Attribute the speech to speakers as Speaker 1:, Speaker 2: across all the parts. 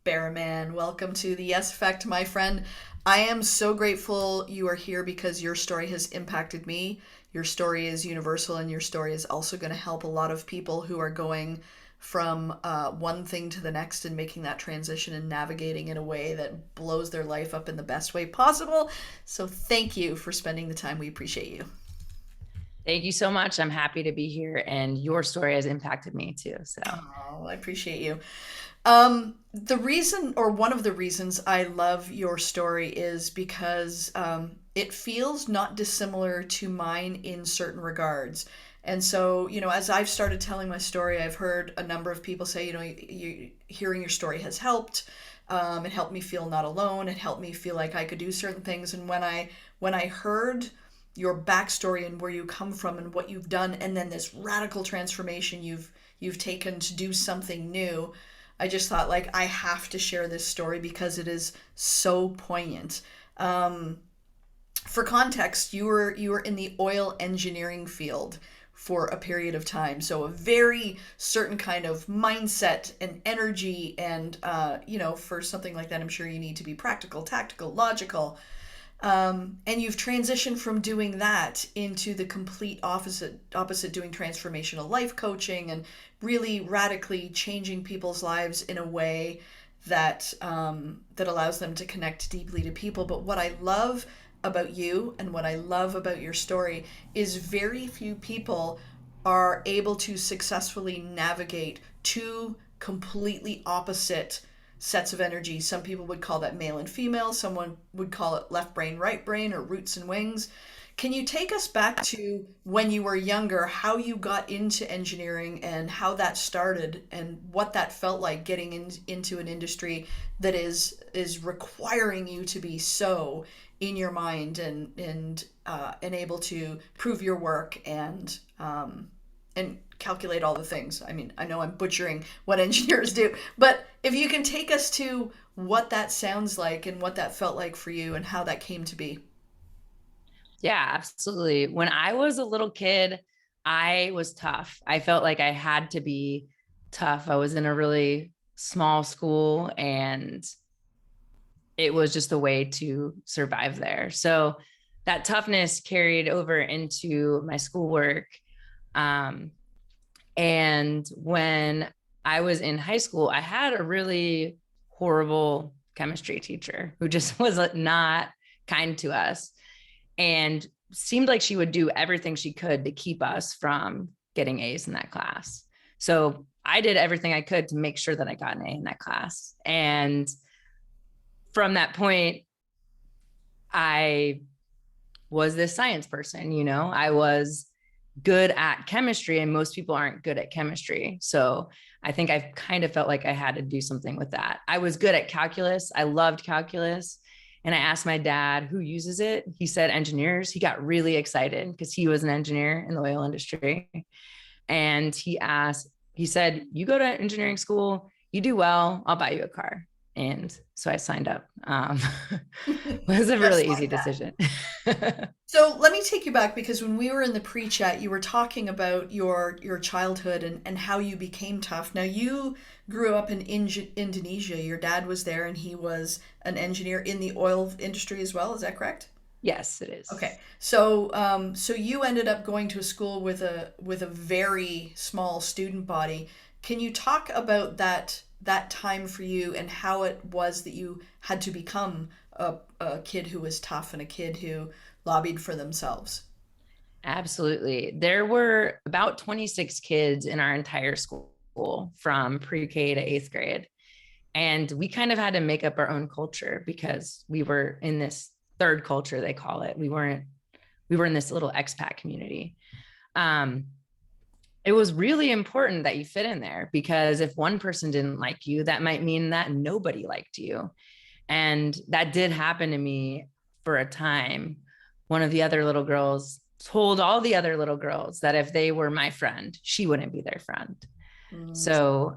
Speaker 1: Bara Mann. Welcome to the Yes Effect, my friend. I am so grateful you are here because your story has impacted me. Your story is universal, and your story is also going to help a lot of people who are going from one thing to the next and making that transition and navigating in a way that blows their life up in the best way possible. So, thank you for spending the time. We appreciate you.
Speaker 2: Thank you so much. I'm happy to be here, and your story has impacted me too. So,
Speaker 1: Oh, I appreciate you. The reason, or one of the reasons I love your story is because it feels not dissimilar to mine in certain regards. And so, as I've started telling my story, I've heard a number of people say, hearing your story has helped. It helped me feel not alone. It helped me feel like I could do certain things. And when I heard your backstory and where you come from and what you've done, and then this radical transformation you've taken to do something new, I just thought, like, I have to share this story because it is so poignant. Um, for context, you were in the oil engineering field for a period of time, so a very certain kind of mindset and energy, and for something like that, I'm sure you need to be practical, tactical, logical. And you've transitioned from doing that into the complete opposite, doing transformational life coaching and really radically changing people's lives in a way that allows them to connect deeply to people. But what I love about you and what I love about your story is very few people are able to successfully navigate two completely opposite sets of energy. Some people would call that male and female. Someone would call it left brain, right brain, or roots and wings. Can you take us back to when you were younger, how you got into engineering and how that started and what that felt like getting into an industry that is requiring you to be so in your mind and able to prove your work and calculate all the things. I mean, I know I'm butchering what engineers do, but if you can take us to what that sounds like and what that felt like for you and how that came to be.
Speaker 2: yeah, absolutely. When I was a little kid, I was tough. I felt like I had to be tough. I was in a really small school, and it was just a way to survive there. So, that toughness carried over into my schoolwork. Um, And when I was in high school, I had a really horrible chemistry teacher who just was not kind to us and seemed like she would do everything she could to keep us from getting A's in that class. So I did everything I could to make sure that I got an A in that class. And from that point, I was this science person, I was good at chemistry, and most people aren't good at chemistry. So I think I kind of felt like I had to do something with that. I was good at calculus. I loved calculus. And I asked my dad who uses it. He said engineers. He got really excited because he was an engineer in the oil industry. And he said, you go to engineering school, you do well, I'll buy you a car. And so I signed up. It was a
Speaker 1: Just
Speaker 2: really easy
Speaker 1: like that.
Speaker 2: decision.
Speaker 1: So let me take you back because when we were in the pre-chat, you were talking about your childhood and how you became tough. Now you grew up in Indonesia. Your dad was there and he was an engineer in the oil industry as well. Is that correct?
Speaker 2: Yes, it is.
Speaker 1: Okay, so you ended up going to a school with a very small student body. Can you talk about that time for you and how it was that you had to become a kid who was tough and a kid who lobbied for themselves?
Speaker 2: Absolutely. There were about 26 kids in our entire school from pre-K to eighth grade. And we kind of had to make up our own culture because we were in this third culture, they call it. We were in this little expat community. Um, it was really important that you fit in there because if one person didn't like you, that might mean that nobody liked you. And that did happen to me for a time. One of the other little girls told all the other little girls that if they were my friend, she wouldn't be their friend.
Speaker 1: Mm,
Speaker 2: So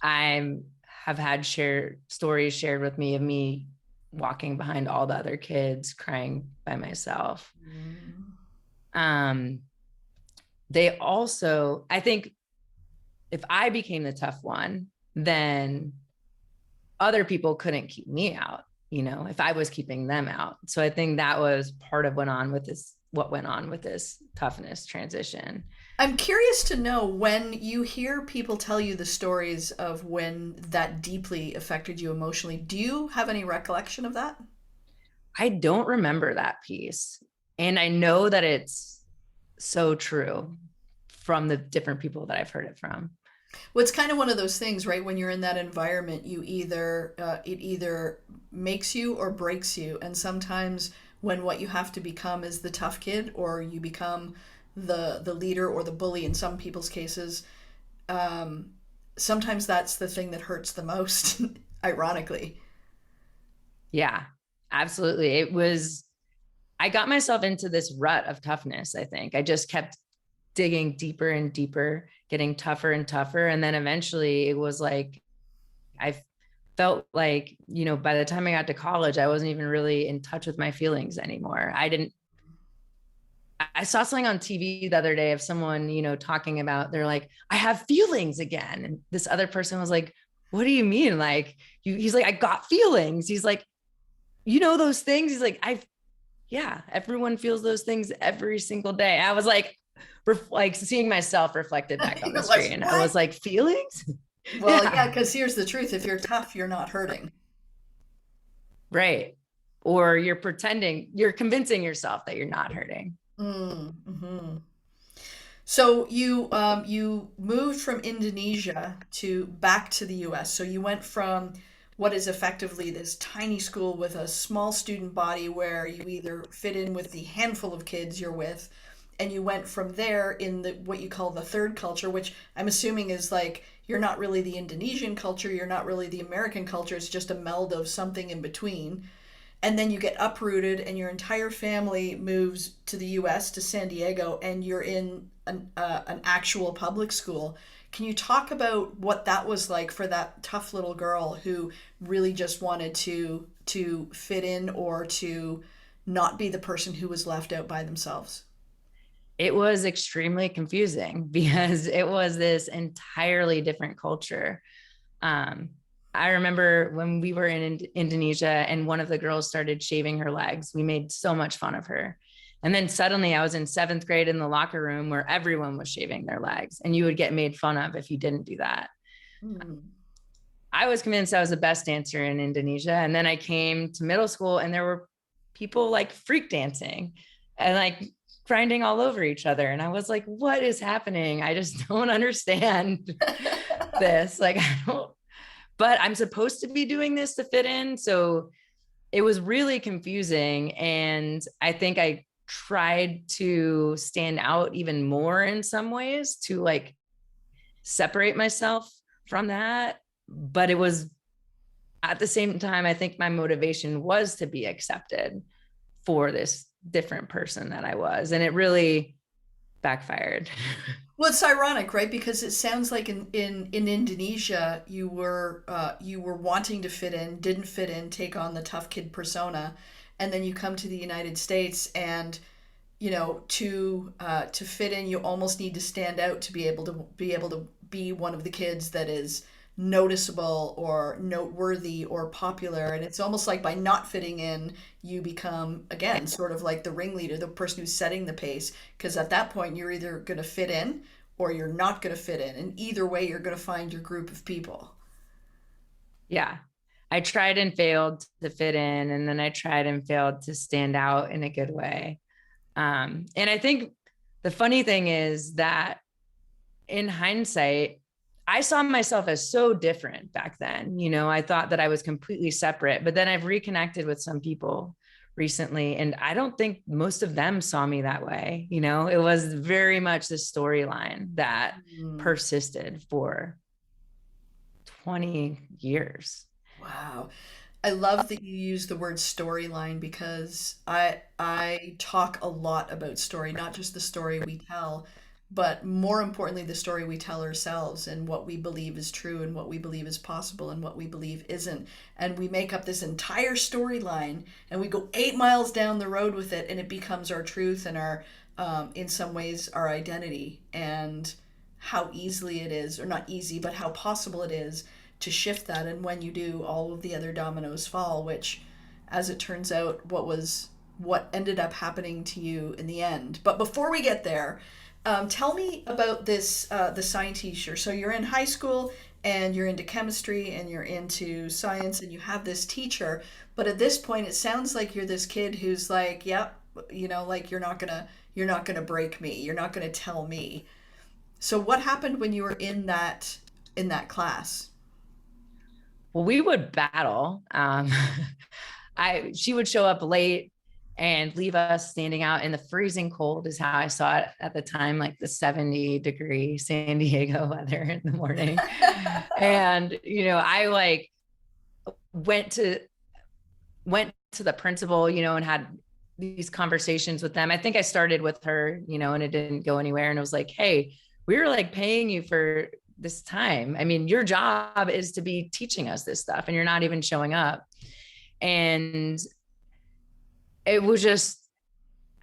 Speaker 2: I have had stories shared with me of me walking behind all the other kids crying by myself.
Speaker 1: mm,
Speaker 2: Um, they also, I think if I became the tough one, then other people couldn't keep me out, if I was keeping them out. So I think that was part of what went on with this toughness transition.
Speaker 1: I'm curious to know when you hear people tell you the stories of when that deeply affected you emotionally, do you have any recollection of that?
Speaker 2: I don't remember that piece. And I know that it's so true from the different people that I've heard it from.
Speaker 1: Well, it's kind of one of those things, right? When you're in that environment, it either makes you or breaks you, and sometimes when what you have to become is the tough kid, or you become the leader or the bully in some people's cases, um, sometimes that's the thing that hurts the most, ironically.
Speaker 2: Yeah, absolutely. I got myself into this rut of toughness. I think I just kept digging deeper and deeper, getting tougher and tougher. And then eventually it was like, I felt like, by the time I got to college, I wasn't even really in touch with my feelings anymore. I saw something on TV the other day of someone, talking about, they're like, I have feelings again. And this other person was like, what do you mean? Like, he's like, I got feelings. He's like, those things. He's like, yeah, everyone feels those things every single day. I was like seeing myself reflected back on the
Speaker 1: You're like,
Speaker 2: screen. I
Speaker 1: what?
Speaker 2: was like, feelings?
Speaker 1: Well, yeah,
Speaker 2: Yeah,
Speaker 1: because here's the truth. If you're tough, you're not hurting.
Speaker 2: right. Or you're convincing yourself that you're not hurting.
Speaker 1: Mm-hmm. So you moved from Indonesia to back to the US. So you went from what is effectively this tiny school with a small student body where you either fit in with the handful of kids you're with, and you went from there in the what you call the third culture, which I'm assuming is like you're not really the Indonesian culture, you're not really the American culture, it's just a meld of something in between, and then you get uprooted and your entire family moves to the US, to San Diego, and you're in an actual public school. Can you talk about what that was like for that tough little girl who really just wanted to fit in or to not be the person who was left out by themselves?
Speaker 2: It was extremely confusing because it was this entirely different culture. Um, I remember when we were in Indonesia and one of the girls started shaving her legs. We made so much fun of her. And then suddenly I was in seventh grade in the locker room where everyone was shaving their legs and you would get made fun of if you didn't do that.
Speaker 1: Mm.
Speaker 2: I was convinced I was the best dancer in Indonesia. And then I came to middle school and there were people like freak dancing and like grinding all over each other. And I was like, what is happening? I just don't understand this. Like, I don't, but I'm supposed to be doing this to fit in. So it was really confusing. And I think I tried to stand out even more in some ways to like separate myself from that. But it was at the same time, I think my motivation was to be accepted for this different person that I was. And it really backfired.
Speaker 1: Well, it's ironic, right? Because it sounds like in Indonesia you were wanting to fit in, didn't fit in, take on the tough kid persona, and then you come to the United States and to fit in you almost need to stand out to be one of the kids that is noticeable or noteworthy or popular, and it's almost like by not fitting in you become again sort of like the ringleader, the person who's setting the pace, because at that point you're either going to fit in or you're not going to fit in, and either way you're going to find your group of people.
Speaker 2: Yeah. I tried and failed to fit in, and then I tried and failed to stand out in a good way. And I think the funny thing is that in hindsight, I saw myself as so different back then. I thought that I was completely separate, but then I've reconnected with some people recently, and I don't think most of them saw me that way. It was very much the storyline that
Speaker 1: Mm.
Speaker 2: persisted for 20 years.
Speaker 1: Wow. I love that you use the word storyline because I talk a lot about story, not just the story we tell, but more importantly, the story we tell ourselves and what we believe is true and what we believe is possible and what we believe isn't. And we make up this entire storyline and we go 8 miles down the road with it, and it becomes our truth and our, in some ways, our identity. And how easily it is, or not easy, but how possible it is to shift that. And when you do, all of the other dominoes fall, which, as it turns out, what ended up happening to you in the end. But before we get there, tell me about this the science teacher. So you're in high school and you're into chemistry and you're into science and you have this teacher, but at this point it sounds like you're this kid who's like, yep, like you're not gonna break me. You're not gonna tell me. So what happened when you were in that class?
Speaker 2: Well, we would battle. She would show up late and leave us standing out in the freezing cold, is how I saw it at the time, like the 70-degree San Diego weather in the morning. And I like went to went to the principal, and had these conversations with them. I think I started with her, and it didn't go anywhere. And it was like, hey, we were like paying you for this time. I mean, your job is to be teaching us this stuff, and you're not even showing up. And it was just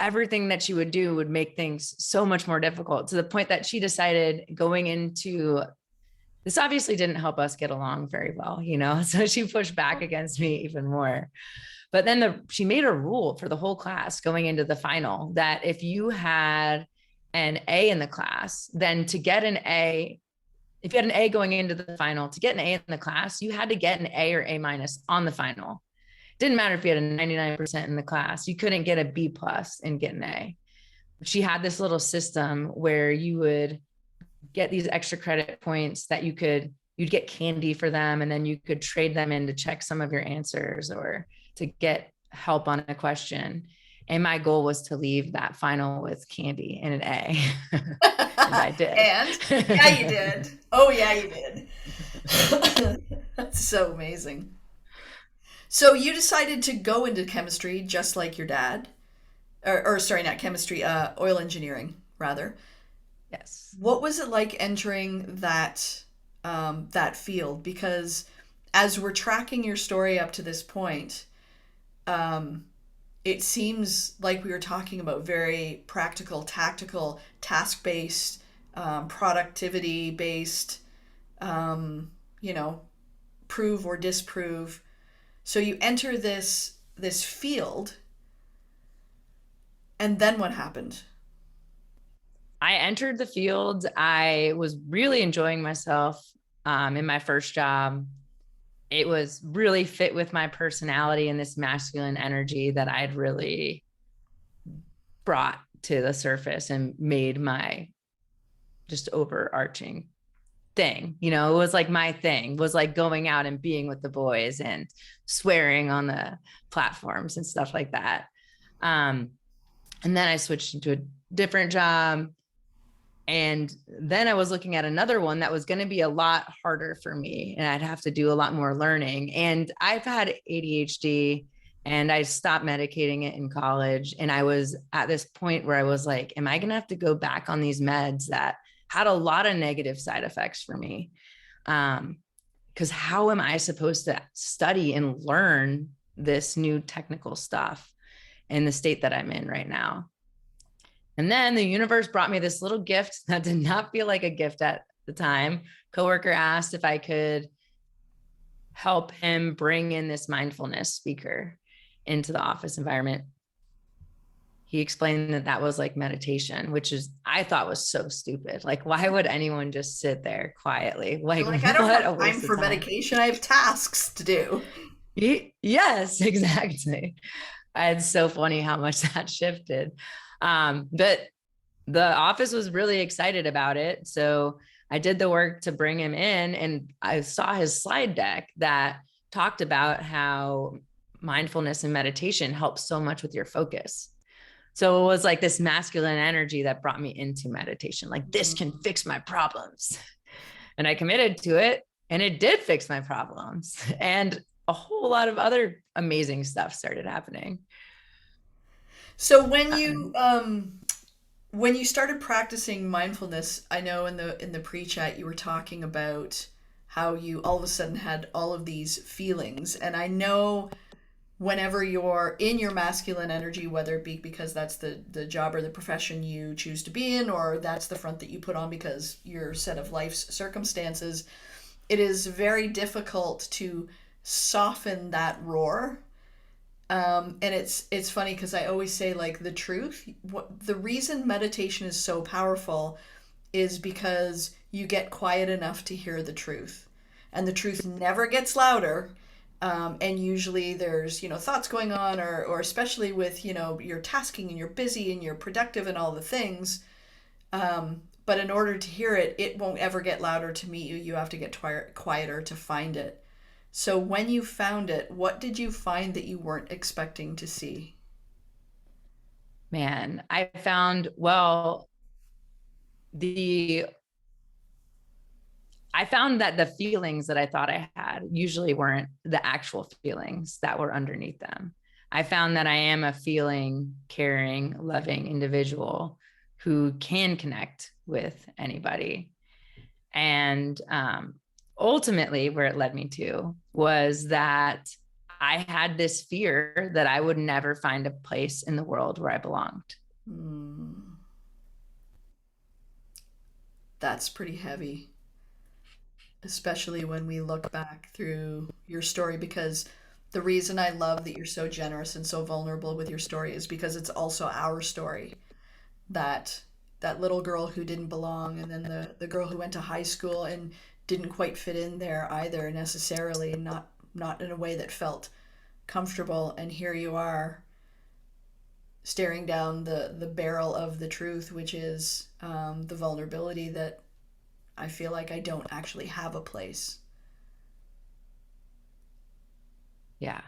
Speaker 2: everything that she would do would make things so much more difficult, to the point that she decided, going into this obviously didn't help us get along very well, so she pushed back against me even more. But then she made a rule for the whole class going into the final, that if you had an A in the class, then to get an A, if you had an A going into the final, to get an A in the class, you had to get an A or A minus on the final. Didn't matter if you had a 99% in the class, you couldn't get a B plus and get an A. She had this little system where you would get these extra credit points that you'd get candy for them, and then you could trade them in to check some of your answers or to get help on a question. And my goal was to leave that final with candy and an A. And I did.
Speaker 1: And yeah, you did. Oh yeah, you did. That's so amazing. So you decided to go into chemistry just like your dad, or sorry, not chemistry, oil engineering rather.
Speaker 2: Yes.
Speaker 1: What was it like entering that field? Because as we're tracking your story up to this point, um, it seems like we were talking about very practical, tactical, task based, productivity based, um, you know, prove or disprove. So you enter this field, and then what happened?
Speaker 2: I entered the field. I was really enjoying myself in my first job. It was really fit with my personality and this masculine energy that I'd really brought to the surface and made my just overarching thing. It was like my thing was like going out and being with the boys and swearing on the platforms and stuff like that. And then I switched into a different job. And then I was looking at another one that was going to be a lot harder for me, and I'd have to do a lot more learning. And I've had ADHD, and I stopped medicating it in college. And I was at this point where I was like, am I going to have to go back on these meds that had a lot of negative side effects for me? Because how am I supposed to study and learn this new technical stuff in the state that I'm in right now? And then the universe brought me this little gift that did not feel like a gift at the time. Coworker asked if I could help him bring in this mindfulness speaker into the office environment. He explained that was like meditation, which I thought was so stupid. Like, why would anyone just sit there quietly?
Speaker 1: You're
Speaker 2: Like,
Speaker 1: like, I don't
Speaker 2: what a
Speaker 1: have time
Speaker 2: waste
Speaker 1: for
Speaker 2: of time.
Speaker 1: medication. I have tasks to do.
Speaker 2: Yes, exactly. It's so funny how much that shifted. But the office was really excited about it. So I did the work to bring him in, and I saw his slide deck that talked about how mindfulness and meditation helps so much with your focus. So it was like this masculine energy that brought me into meditation. Like, this can fix my problems. And I committed to it, and it did fix my problems. And a whole lot of other amazing stuff started happening.
Speaker 1: So
Speaker 2: Um,
Speaker 1: when you started practicing mindfulness, I know in the pre-chat you were talking about how you all of a sudden had all of these feelings, and I know whenever you're in your masculine energy, whether it be because that's the job or the profession you choose to be in, or that's the front that you put on because your set of life's circumstances, it is very difficult to soften that roar. And it's funny because I always say, like, the truth. What the reason meditation is so powerful is because you get quiet enough to hear the truth, and the truth never gets louder. And usually there's, thoughts going on, or especially with, you're tasking and you're busy and you're productive and all the things. But in order to hear it, it won't ever get louder to meet you. You have to get quieter to find it. So when you found it, what did you find that you weren't expecting to see?
Speaker 2: Man, I found, well, the I found that the feelings that I thought I had usually weren't the actual feelings that were underneath them. I found that I am a feeling, caring, loving individual who can connect with anybody. And ultimately, where it led me to was that I had this fear that I would never find a place in the world where I belonged.
Speaker 1: Hmm, that's pretty heavy, especially when we look back through your story, because the reason I love that you're so generous and so vulnerable with your story is because it's also our story. That little girl who didn't belong, and then the girl who went to high school and didn't quite fit in there either necessarily, not in a way that felt comfortable, and here you are staring down the barrel of the truth, which is the vulnerability that I feel like I don't actually have a place.
Speaker 2: Yeah.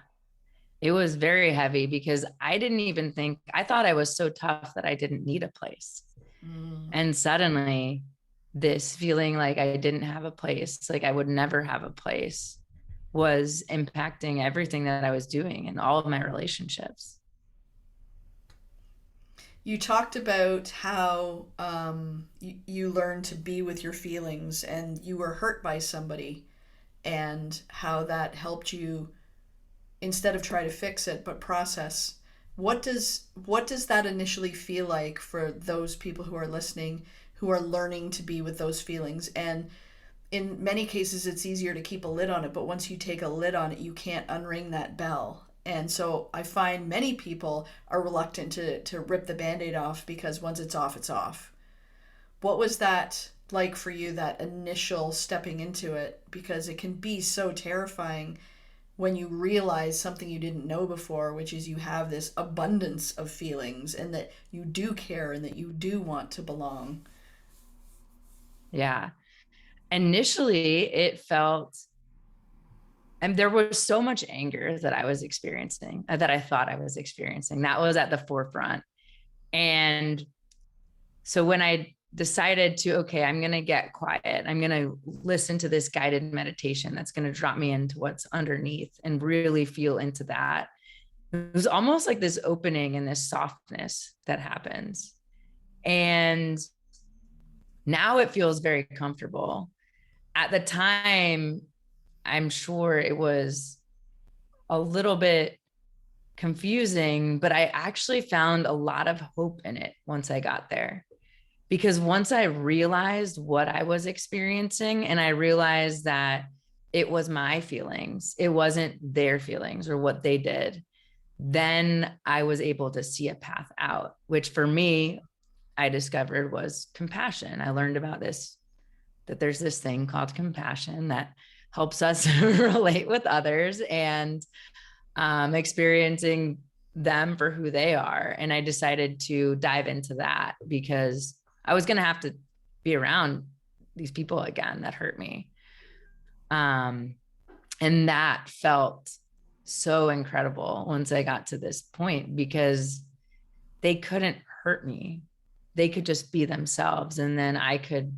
Speaker 2: It was very heavy because I didn't even think, I thought I was so tough that I didn't need a place.
Speaker 1: Mm.
Speaker 2: And suddenly, this feeling like I didn't have a place, like I would never have a place, was impacting everything that I was doing in all of my relationships.
Speaker 1: You talked about how you learned to be with your feelings, and you were hurt by somebody, and how that helped you, instead of try to fix it but process. What does that initially feel like for those people who are listening, who are learning to be with those feelings? And in many cases it's easier to keep a lid on it, but once you take a lid on it, you can't unring that bell. And so I find many people are reluctant to rip the band-aid off, because once it's off, it's off. What was that like for you, that initial stepping into it? Because it can be so terrifying when you realize something you didn't know before, which is you have this abundance of feelings, and that you do care and that you do want to belong.
Speaker 2: Yeah. Initially, it felt, and there was so much anger that I was experiencing, that I thought I was experiencing. That was at the forefront. And so when I decided to, okay, I'm going to get quiet, I'm going to listen to this guided meditation that's going to drop me into what's underneath and really feel into that. It was almost like this opening and this softness that happens. And now it feels very comfortable. At the time, I'm sure it was a little bit confusing, but I actually found a lot of hope in it once I got there. Because once I realized what I was experiencing, and I realized that it was my feelings, it wasn't their feelings or what they did, then I was able to see a path out, which for me, I discovered was compassion. I learned about this, that there's this thing called compassion that helps us relate with others and experiencing them for who they are. And I decided to dive into that because I was going to have to be around these people again that hurt me. Um, and that felt so incredible once I got to this point, because they couldn't hurt me. They could just be themselves. And then I could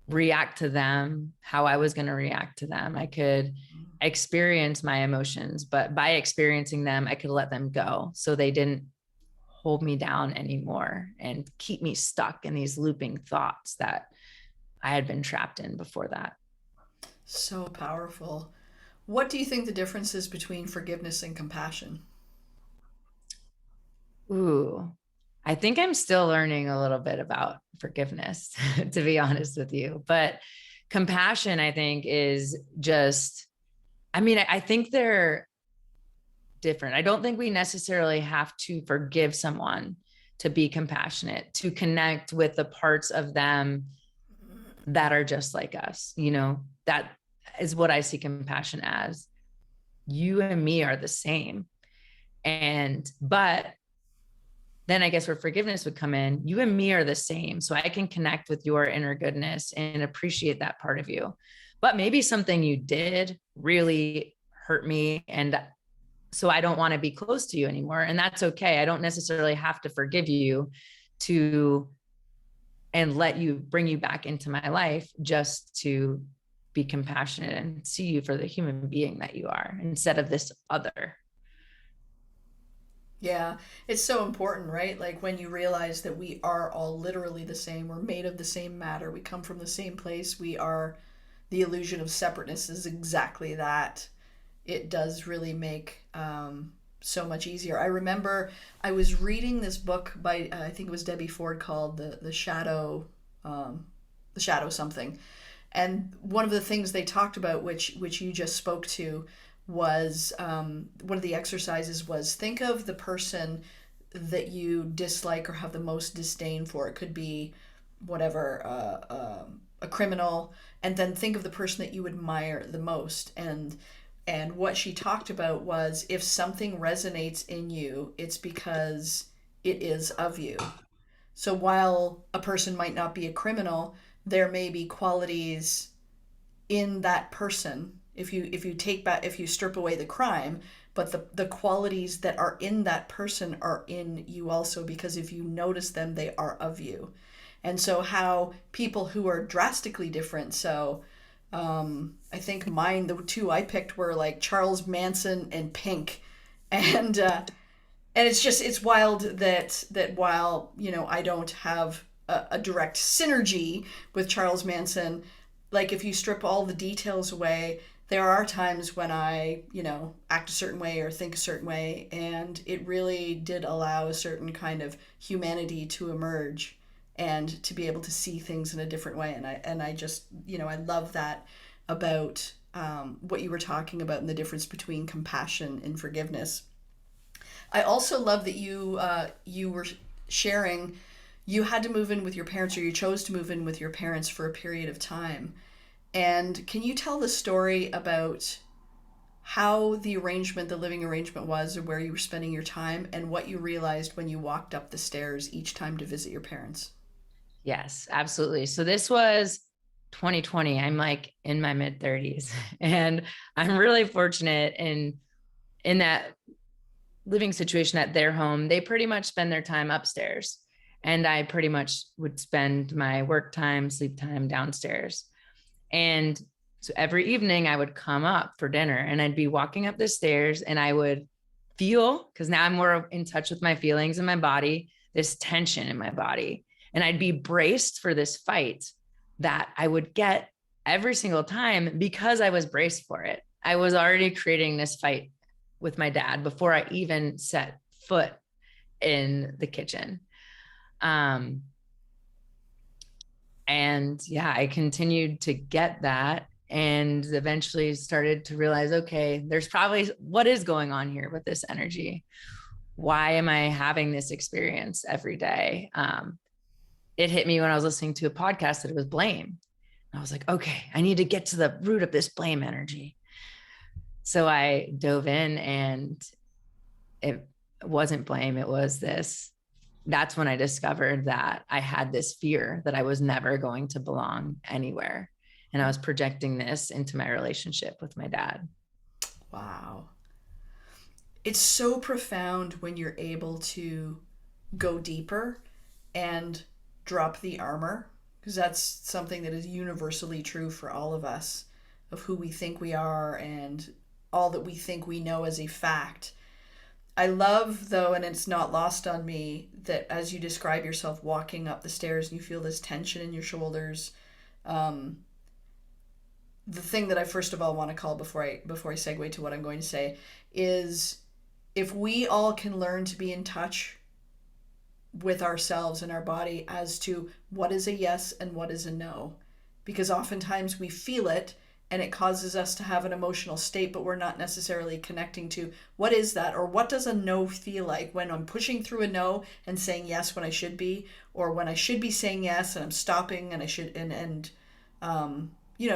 Speaker 2: react to them how I was going to react to them. I could experience my emotions, but by experiencing them, I could let them go. So they didn't hold me down anymore and keep me stuck in these looping thoughts that I had been trapped in before that.
Speaker 1: So powerful. What do you think the difference is between forgiveness and compassion?
Speaker 2: Ooh, I think I'm still learning a little bit about forgiveness, to be honest with you. But Compassion, I think, is just, I mean, I think they're different. I don't think we necessarily have to forgive someone to be compassionate, to connect with the parts of them that are just like us. That is what I see compassion as. You and me are the same. But then I guess where forgiveness would come in, you and me are the same. So I can connect with your inner goodness and appreciate that part of you. But maybe something you did really hurt me. And so I don't want to be close to you anymore. And that's okay. I don't necessarily have to forgive you to and let you bring you back into my life, just to be compassionate and see you for the human being that you are instead of this other.
Speaker 1: Yeah, it's so important, right? Like when you realize that we are all literally the same, we're made of the same matter, we come from the same place, we are the illusion of separateness is exactly that. It does really make so much easier. I remember I was reading this book by I think it was Debbie Ford called the Shadow, the Shadow something, and one of the things they talked about, which you just spoke to, was one of the exercises was think of the person that you dislike or have the most disdain for. It could be whatever, a criminal, and then think of the person that you admire the most. And what she talked about was if something resonates in you, it's because it is of you. So while a person might not be a criminal, there may be qualities in that person if you take back if you strip away the crime, but the qualities that are in that person are in you also, because if you notice them they are of you. And so how people who are drastically different, so I think mine, the two I picked were like Charles Manson and Pink, and it's wild that while I don't have a direct synergy with Charles Manson, like if you strip all the details away, there are times when I act a certain way or think a certain way, and it really did allow a certain kind of humanity to emerge and to be able to see things in a different way. And I just I love that about what you were talking about and the difference between compassion and forgiveness. I also love that you were sharing you had to move in with your parents, or you chose to move in with your parents for a period of time. And can you tell the story about how the living arrangement was, or where you were spending your time, and what you realized when you walked up the stairs each time to visit your parents?
Speaker 2: Yes, absolutely. So this was 2020. I'm like in my mid 30s and I'm really fortunate in that living situation at their home. They pretty much spend their time upstairs, and I pretty much would spend my work time, sleep time downstairs. And so every evening I would come up for dinner and I'd be walking up the stairs and I would feel, because now I'm more in touch with my feelings in my body, this tension in my body. And I'd be braced for this fight that I would get every single time because I was braced for it. I was already creating this fight with my dad before I even set foot in the kitchen. Um, and yeah, I continued to get that and eventually started to realize, okay, there's probably what is going on here with this energy. Why am I having this experience every day? It hit me when I was listening to a podcast that it was blame. I was like, okay, I need to get to the root of this blame energy. So I dove in, and it wasn't blame. It was this. That's when I discovered that I had this fear that I was never going to belong anywhere. And I was projecting this into my relationship with my dad.
Speaker 1: Wow. It's so profound when you're able to go deeper and drop the armor, because that's something that is universally true for all of us, of who we think we are and all that we think we know as a fact. I love, though, and it's not lost on me, that as you describe yourself walking up the stairs and you feel this tension in your shoulders, um, the thing that I first of all want to call before I segue to what I'm going to say is, if we all can learn to be in touch with ourselves and our body as to what is a yes and what is a no, because oftentimes we feel it and it causes us to have an emotional state, but we're not necessarily connecting to what is that, or what does a no feel like when I'm pushing through a no and saying yes when I should be, or when I should be saying yes and I'm stopping and I should,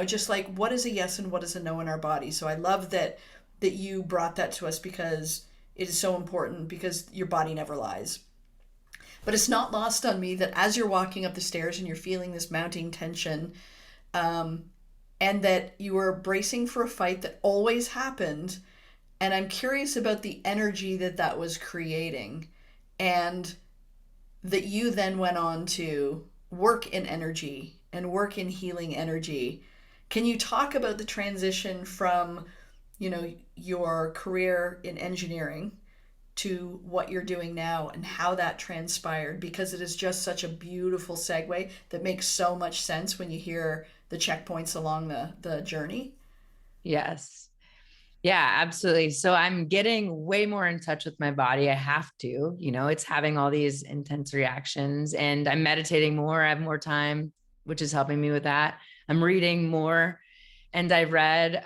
Speaker 1: just like what is a yes and what is a no in our body. So I love that you brought that to us because it is so important because your body never lies. But it's not lost on me that as you're walking up the stairs and you're feeling this mounting tension, um, and that you were bracing for a fight that always happened. And I'm curious about the energy that that was creating, and that you then went on to work in energy and work in healing energy. Can you talk about the transition from, your career in engineering to what you're doing now and how that transpired, because it is just such a beautiful segue that makes so much sense when you hear the checkpoints along the journey.
Speaker 2: Yes. Yeah, absolutely. So I'm getting way more in touch with my body. I have to, it's having all these intense reactions, and I'm meditating more. I have more time, which is helping me with that. I'm reading more. And I read,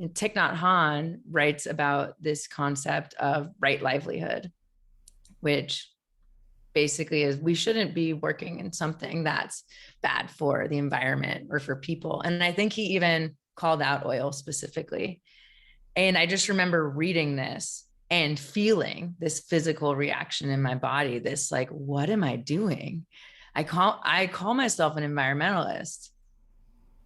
Speaker 2: Thich Nhat Hanh writes about this concept of right livelihood, which basically is we shouldn't be working in something that's bad for the environment or for people. And I think he even called out oil specifically. And I just remember reading this and feeling this physical reaction in my body, this like, what am I doing? I call myself an environmentalist.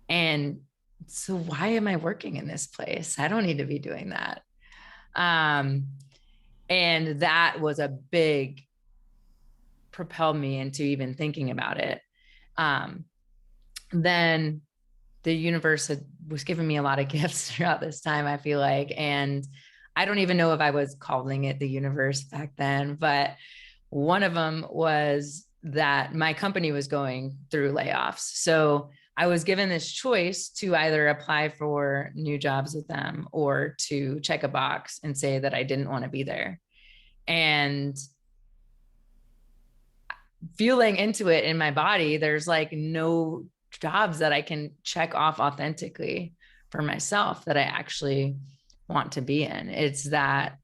Speaker 2: And so why am I working in this place? I don't need to be doing that. Um, and that was a big propelled me into even thinking about it. Um, then the universe was giving me a lot of gifts throughout this time, I feel like. And I don't even know if I was calling it the universe back then, but one of them was that my company was going through layoffs. So I was given this choice to either apply for new jobs with them or to check a box and say that I didn't want to be there. And feeling into it in my body, there's like no jobs that I can check off authentically for myself that I actually want to be in. It's that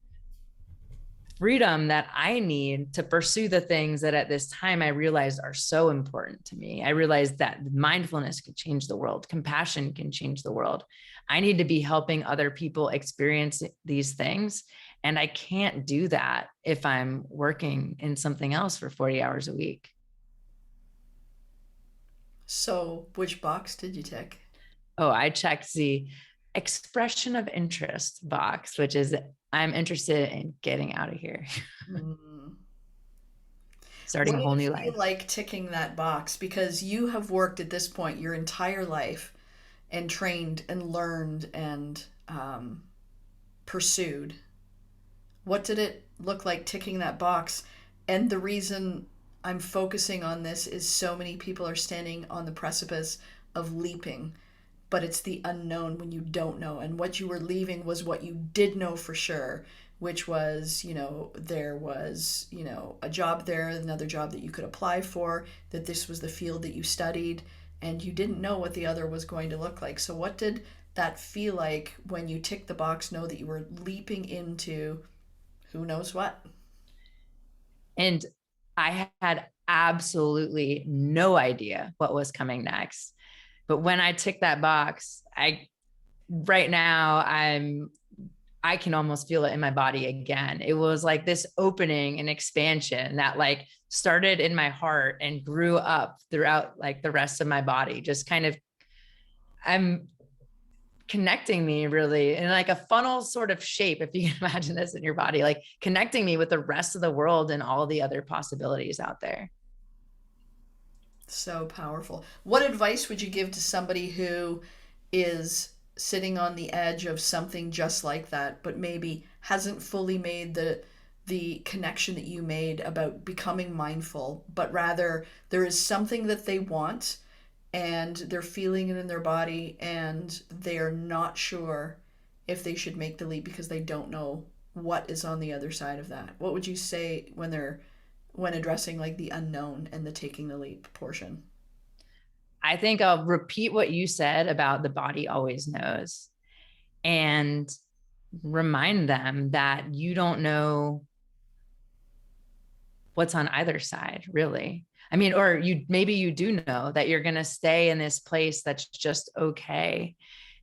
Speaker 2: freedom that I need to pursue the things that at this time I realized are so important to me. I realized that mindfulness could change the world, compassion can change the world. I need to be helping other people experience these things. And I can't do that if I'm working in something else for 40 hours a week.
Speaker 1: So, which box did you tick?
Speaker 2: Oh, I checked the expression of interest box, which is I'm interested in getting out of here,
Speaker 1: Hmm.
Speaker 2: starting
Speaker 1: What
Speaker 2: a
Speaker 1: did
Speaker 2: whole
Speaker 1: it
Speaker 2: new
Speaker 1: feel
Speaker 2: life.
Speaker 1: like ticking that box? Because you have worked at this point your entire life and trained and learned and pursued. What did it look like ticking that box? And the reason I'm focusing on this is so many people are standing on the precipice of leaping, but it's the unknown when you don't know. And what you were leaving was what you did know for sure, which was, there was, a job there, another job that you could apply for, that this was the field that you studied, and you didn't know what the other was going to look like. So, what did that feel like when you ticked the box, know that you were leaping into who knows what?
Speaker 2: And I had absolutely no idea what was coming next. But when I ticked that box, right now I can almost feel it in my body again. It was like this opening and expansion that like started in my heart and grew up throughout like the rest of my body. Just kind of I'm connecting me really in like a funnel sort of shape, if you can imagine this in your body, like connecting me with the rest of the world and all the other possibilities out there.
Speaker 1: So powerful. What advice would you give to somebody who is sitting on the edge of something just like that, but maybe hasn't fully made the connection that you made about becoming mindful, but rather there is something that they want and they're feeling it in their body and they are not sure if they should make the leap because they don't know what is on the other side of that? What would you say when addressing like the unknown and the taking the leap portion?
Speaker 2: I think I'll repeat what you said about the body always knows, and remind them that you don't know what's on either side, really. I mean, or you maybe you do know that you're going to stay in this place that's just okay.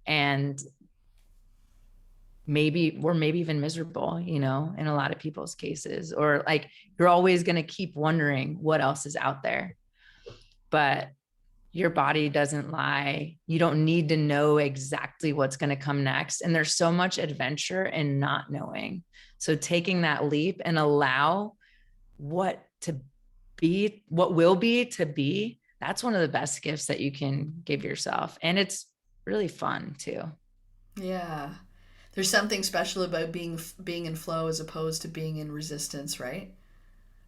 Speaker 2: And maybe, or maybe even miserable, you know, in a lot of people's cases, or like you're always going to keep wondering what else is out there. But your body doesn't lie. You don't need to know exactly what's going to come next. And there's so much adventure in not knowing. So taking that leap and allow what to be, what will be to be, that's one of the best gifts that you can give yourself. And it's really fun too.
Speaker 1: Yeah. There's something special about being in flow as opposed to being in resistance, right?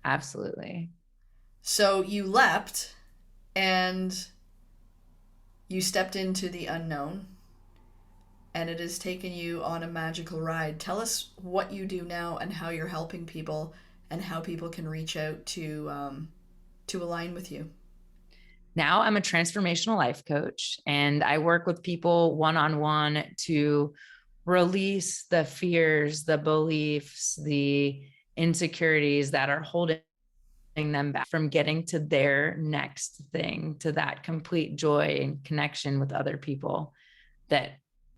Speaker 2: Absolutely.
Speaker 1: So you leapt and you stepped into the unknown and it has taken you on a magical ride. Tell us what you do now and how you're helping people and how people can reach out to align with you.
Speaker 2: Now I'm a transformational life coach, and I work with people one on one to release the fears, the beliefs, the insecurities that are holding them back from getting to their next thing, to that complete joy and connection with other people, that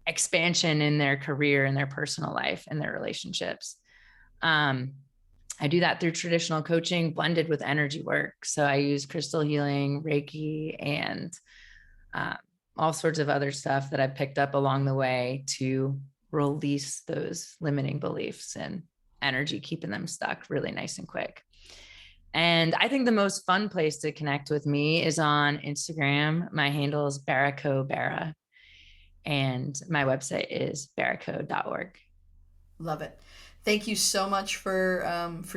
Speaker 2: expansion in their career and their personal life and their relationships. Um, I do that through traditional coaching blended with energy work. So I use crystal healing, Reiki, and uh, all sorts of other stuff that I picked up along the way to release those limiting beliefs and energy, keeping them stuck really nice and quick. And I think the most fun place to connect with me is on Instagram. My handle is Bara, and my website is baraco.org.
Speaker 1: Love it. Thank you so much for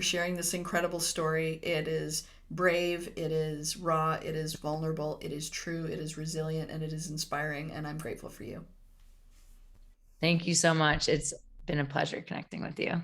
Speaker 1: sharing this incredible story. It is brave, it is raw, it is vulnerable, it is true, it is resilient, and it is inspiring. And I'm grateful for you.
Speaker 2: Thank you so much. It's been a pleasure connecting with you.